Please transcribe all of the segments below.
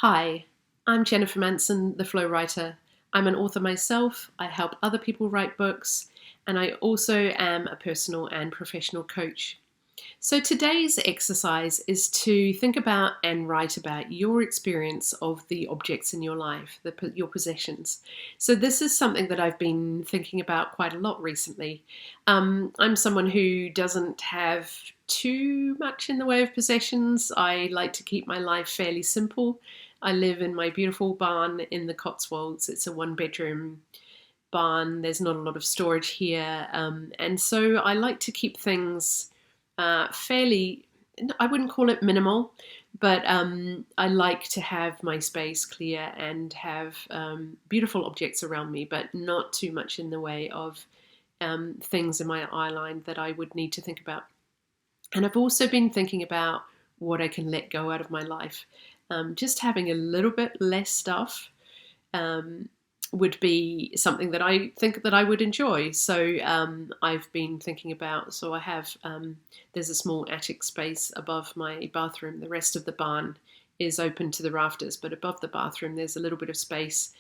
Hi, I'm Jennifer Manson, the Flow Writer. I'm an author myself. I help other people write books, and I also am a personal and professional coach. So today's exercise is to think about and write about your experience of the objects in your life, your possessions. So this is something that I've been thinking about quite a lot recently. I'm someone who doesn't have too much in the way of possessions. I like to keep my life fairly simple. I live in my beautiful barn in the Cotswolds. It's a one-bedroom barn. There's not a lot of storage here. And so I like to keep things fairly, I wouldn't call it minimal, but I like to have my space clear and have beautiful objects around me, but not too much in the way of things in my eye line that I would need to think about. And I've also been thinking about what I can let go out of my life. Just having a little bit less stuff um, would be something that I think that I would enjoy. So I've been thinking about, so I have, there's a small attic space above my bathroom. The rest of the barn is open to the rafters, but above the bathroom there's a little bit of space,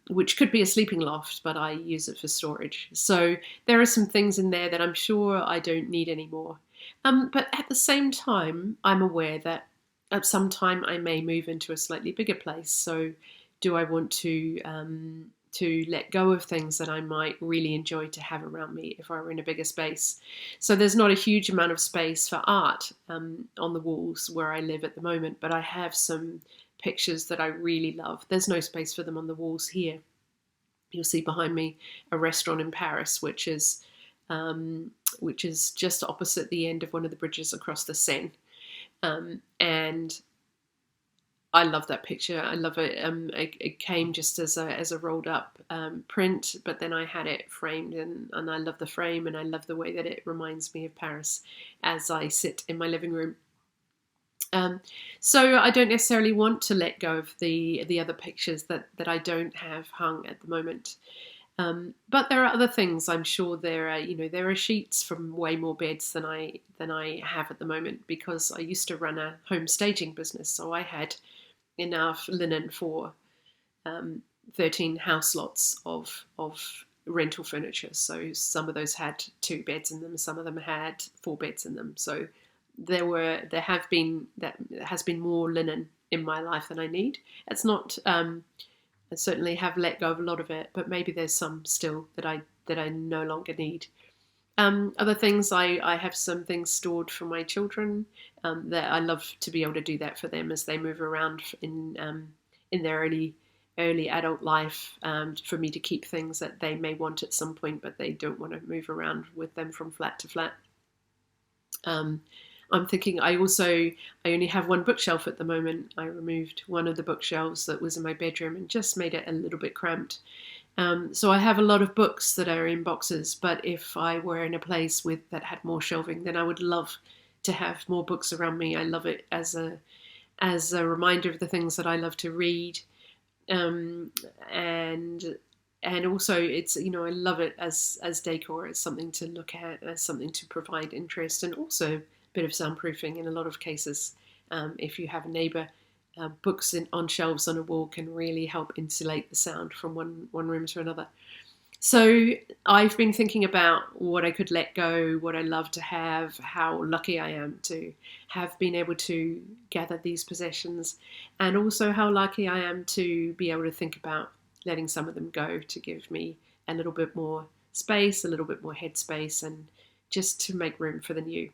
which could be a sleeping loft, but I use it for storage. So there are some things in there that I'm sure I don't need anymore. But at the same time, I'm aware that at some time I may move into a slightly bigger place. So do I want to let go of things that I might really enjoy to have around me if I were in a bigger space? So there's not a huge amount of space for art on the walls where I live at the moment, but I have some pictures that I really love. There's no space for them on the walls here. You'll see behind me a restaurant in Paris, which is just opposite the end of one of the bridges across the Seine. And I love that picture. I love it. It came just as a rolled up print, but then I had it framed, and I love the frame, and I love the way that it reminds me of Paris as I sit in my living room. So I don't necessarily want to let go of the other pictures that I don't have hung at the moment. But there are other things. I'm sure there are sheets from way more beds than I have at the moment, because I used to run a home staging business, so I had enough linen for 13 house lots of rental furniture. So some of those had 2 beds in them, some of them had 4 beds in them. So there has been more linen in my life than I need. It's not. I certainly have let go of a lot of it, but maybe there's some still that I no longer need. Other things, I have some things stored for my children, that I love to be able to do that for them as they move around in their early adult life, for me to keep things that they may want at some point, but they don't want to move around with them from flat to flat. I'm thinking I only have one bookshelf at the moment. I removed one of the bookshelves that was in my bedroom and just made it a little bit cramped. So I have a lot of books that are in boxes, but if I were in a place that had more shelving, then I would love to have more books around me. I love it as a reminder of the things that I love to read, and also it's, I love it as decor, as something to look at, as something to provide interest, and also a bit of soundproofing in a lot of cases. If you have a neighbour, books on shelves on a wall can really help insulate the sound from one room to another. So I've been thinking about what I could let go, what I love to have, how lucky I am to have been able to gather these possessions, and also how lucky I am to be able to think about letting some of them go, to give me a little bit more space, a little bit more headspace, and just to make room for the new.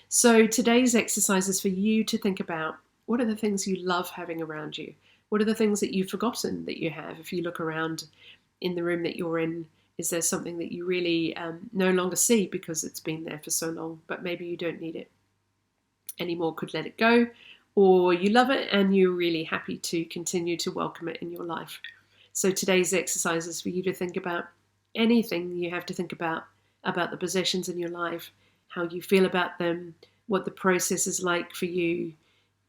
So today's exercise is for you to think about, what are the things you love having around you? What are the things that you've forgotten that you have? If you look around in the room that you're in, is there something that you really no longer see because it's been there for so long, but maybe you don't need it anymore, could let it go, or you love it and you're really happy to continue to welcome it in your life. So today's exercise is for you to think about anything you have to think about the possessions in your life, how you feel about them, what the process is like for you,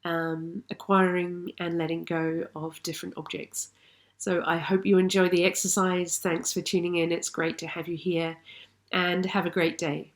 acquiring and letting go of different objects. So I hope you enjoy the exercise. Thanks for tuning in. It's great to have you here, and have a great day.